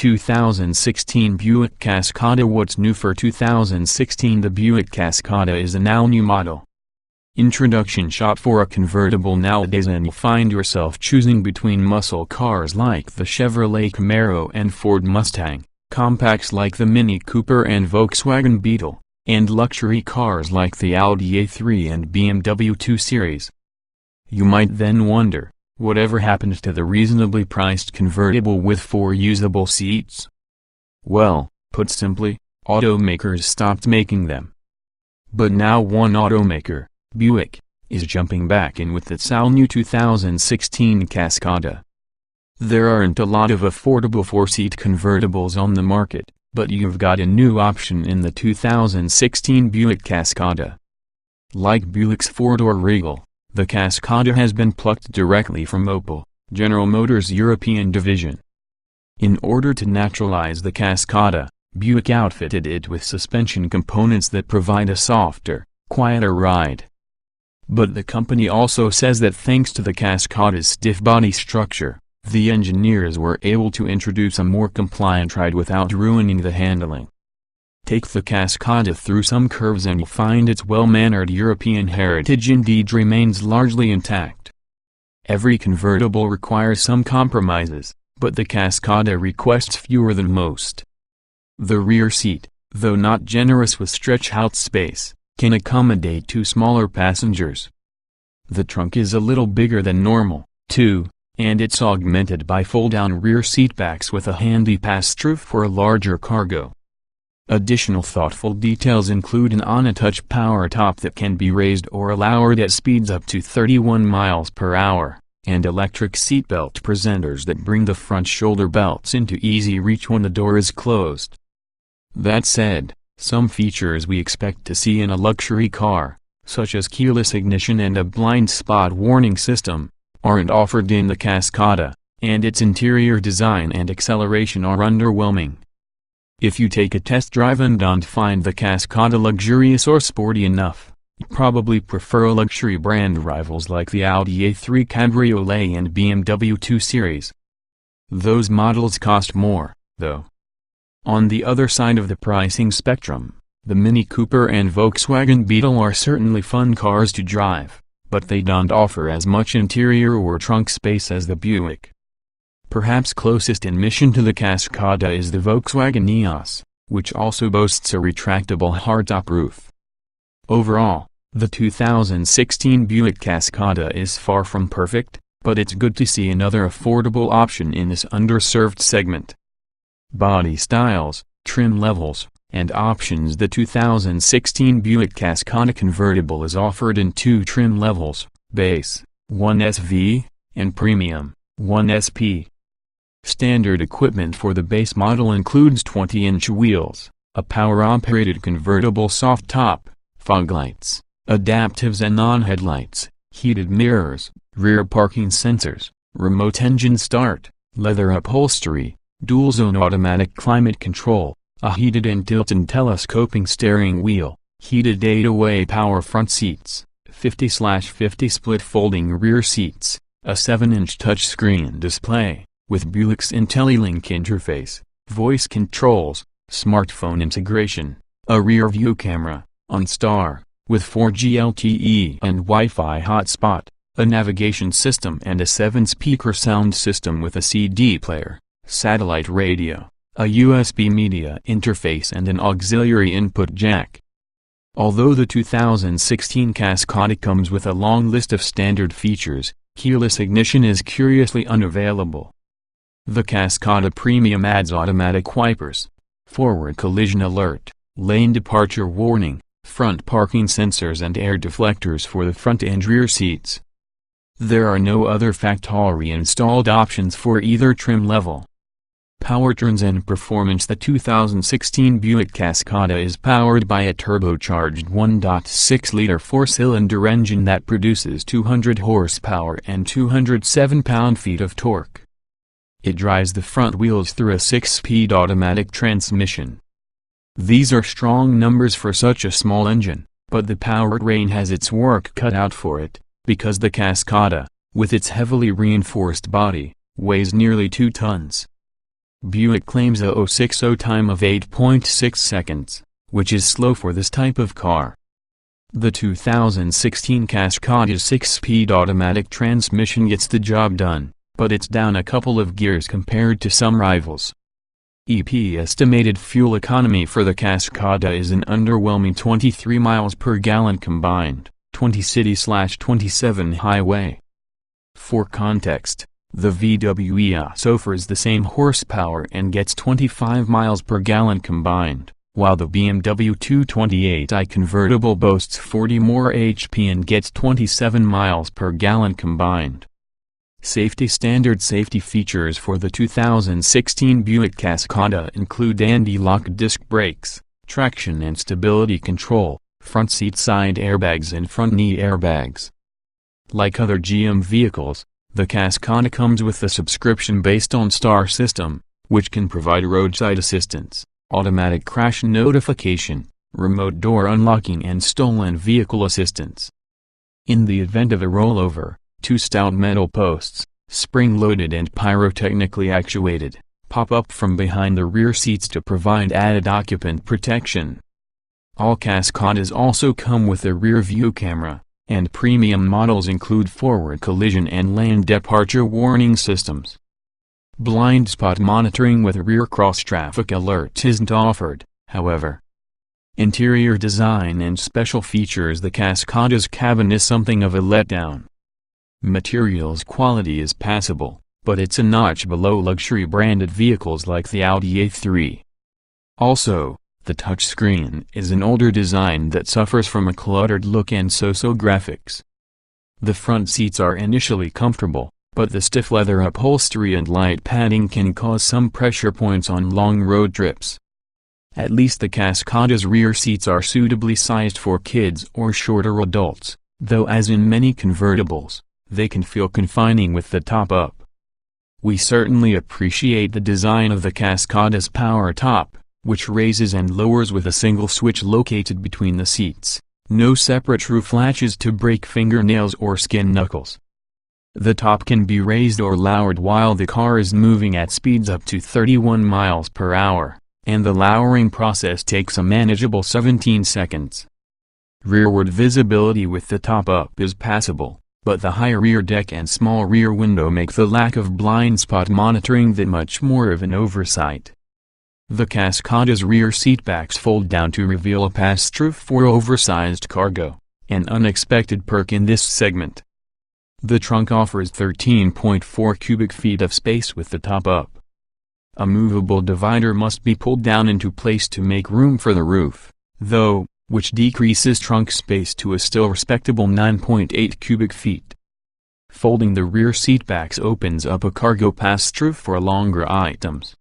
2016 Buick Cascada. What's new for 2016? The Buick Cascada is a now new model. Introduction shot for a convertible nowadays, and you find yourself choosing between muscle cars like the Chevrolet Camaro and Ford Mustang, compacts like the Mini Cooper and Volkswagen Beetle, and luxury cars like the Audi A3 and BMW 2 Series. You might then wonder, whatever happened to the reasonably priced convertible with 4 usable seats? Well, put simply, automakers stopped making them. But now one automaker, Buick, is jumping back in with its all-new 2016 Cascada. There aren't a lot of affordable 4-seat convertibles on the market, but you've got a new option in the 2016 Buick Cascada. Like Buick's 4-door Regal, the Cascada has been plucked directly from Opel, General Motors' European division. In order to naturalize the Cascada, Buick outfitted it with suspension components that provide a softer, quieter ride. But the company also says that thanks to the Cascada's stiff body structure, the engineers were able to introduce a more compliant ride without ruining the handling. Take the Cascada through some curves and you find its well-mannered European heritage indeed remains largely intact. Every convertible requires some compromises, but the Cascada requests fewer than most. The rear seat, though not generous with stretch-out space, can accommodate 2 smaller passengers. The trunk is a little bigger than normal, too, and it's augmented by fold-down rear seatbacks with a handy pass-through for a larger cargo. Additional thoughtful details include an on-a-touch power top that can be raised or lowered at speeds up to 31 miles per hour, and electric seatbelt presenters that bring the front shoulder belts into easy reach when the door is closed. That said, some features we expect to see in a luxury car, such as keyless ignition and a blind spot warning system, aren't offered in the Cascada, and its interior design and acceleration are underwhelming. If you take a test drive and don't find the Cascada luxurious or sporty enough, you probably prefer luxury brand rivals like the Audi A3 Cabriolet and BMW 2 Series. Those models cost more, though. On the other side of the pricing spectrum, the Mini Cooper and Volkswagen Beetle are certainly fun cars to drive, but they don't offer as much interior or trunk space as the Buick. Perhaps closest in mission to the Cascada is the Volkswagen EOS, which also boasts a retractable hardtop roof. Overall, the 2016 Buick Cascada is far from perfect, but it's good to see another affordable option in this underserved segment. Body styles, trim levels, and options. The 2016 Buick Cascada convertible is offered in 2 trim levels, Base, 1SV, and Premium, 1SP. Standard equipment for the base model includes 20-inch wheels, a power-operated convertible soft top, fog lights, adaptive xenon headlights, heated mirrors, rear parking sensors, remote engine start, leather upholstery, dual-zone automatic climate control, a heated and tilt-and telescoping steering wheel, heated 8-way power front seats, 50/50 split folding rear seats, a 7-inch touchscreen display, with Buick's IntelliLink interface, voice controls, smartphone integration, a rear-view camera, OnStar, with 4G LTE and Wi-Fi hotspot, a navigation system and a 7-speaker sound system with a CD player, satellite radio, a USB media interface and an auxiliary input jack. Although the 2016 Cascada comes with a long list of standard features, keyless ignition is curiously unavailable. The Cascada Premium adds automatic wipers, forward collision alert, lane departure warning, front parking sensors and air deflectors for the front and rear seats. There are no other factory-installed options for either trim level. Powertrains and performance. The 2016 Buick Cascada is powered by a turbocharged 1.6-liter 4-cylinder engine that produces 200 horsepower and 207 pound-feet of torque. It drives the front wheels through a 6-speed automatic transmission. These are strong numbers for such a small engine, but the powertrain has its work cut out for it, because the Cascada, with its heavily reinforced body, weighs nearly 2 tons. Buick claims a 0-60 time of 8.6 seconds, which is slow for this type of car. The 2016 Cascada's 6-speed automatic transmission gets the job done, but it's down a couple of gears compared to some rivals. EP estimated fuel economy for the Cascada is an underwhelming 23 miles per gallon combined, 20 city/27 highway. For context, the VW EOS offers the same horsepower and gets 25 miles per gallon combined, while the BMW 228i convertible boasts 40 more HP and gets 27 miles per gallon combined. Standard safety features for the 2016 Buick Cascada include anti-lock disc brakes, traction and stability control, front seat side airbags and front knee airbags. Like other GM vehicles, the Cascada comes with a subscription based on Star system, which can provide roadside assistance, automatic crash notification, remote door unlocking and stolen vehicle assistance. In the event of a rollover, 2 stout metal posts, spring-loaded and pyrotechnically actuated, pop up from behind the rear seats to provide added occupant protection. All Cascadas also come with a rear-view camera, and premium models include forward collision and lane departure warning systems. Blind spot monitoring with rear cross-traffic alerts isn't offered, however. Interior design and special features. The Cascada's cabin is something of a letdown. Materials quality is passable, but it's a notch below luxury branded vehicles like the Audi A3. Also, the touchscreen is an older design that suffers from a cluttered look and so-so graphics. The front seats are initially comfortable, but the stiff leather upholstery and light padding can cause some pressure points on long road trips. At least the Cascada's rear seats are suitably sized for kids or shorter adults, though as in many convertibles, they can feel confining with the top up. We certainly appreciate the design of the Cascada's power top, which raises and lowers with a single switch located between the seats, no separate roof latches to break fingernails or skin knuckles. The top can be raised or lowered while the car is moving at speeds up to 31 miles per hour, and the lowering process takes a manageable 17 seconds. Rearward visibility with the top up is passable, but the high rear deck and small rear window make the lack of blind spot monitoring that much more of an oversight. The Cascada's rear seatbacks fold down to reveal a pass-through for oversized cargo, an unexpected perk in this segment. The trunk offers 13.4 cubic feet of space with the top up. A movable divider must be pulled down into place to make room for the roof, though, which decreases trunk space to a still respectable 9.8 cubic feet. Folding the rear seatbacks opens up a cargo pass-through for longer items.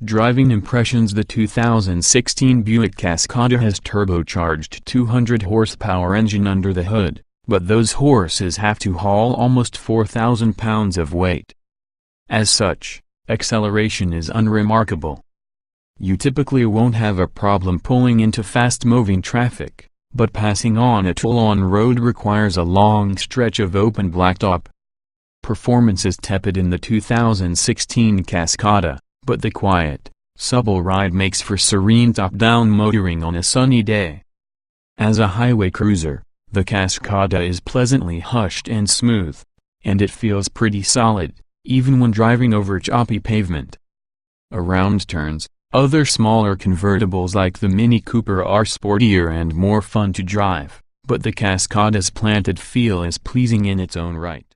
Driving impressions. The 2016 Buick Cascada has turbocharged 200 horsepower engine under the hood, but those horses have to haul almost 4,000 pounds of weight. As such, acceleration is unremarkable. You typically won't have a problem pulling into fast-moving traffic, but passing on a toll on road requires a long stretch of open blacktop. Performance is tepid in the 2016 Cascada, but the quiet, supple ride makes for serene top-down motoring on a sunny day. As a highway cruiser, the Cascada is pleasantly hushed and smooth, and it feels pretty solid, even when driving over choppy pavement. Around turns, other smaller convertibles like the Mini Cooper are sportier and more fun to drive, but the Cascada's planted feel is pleasing in its own right.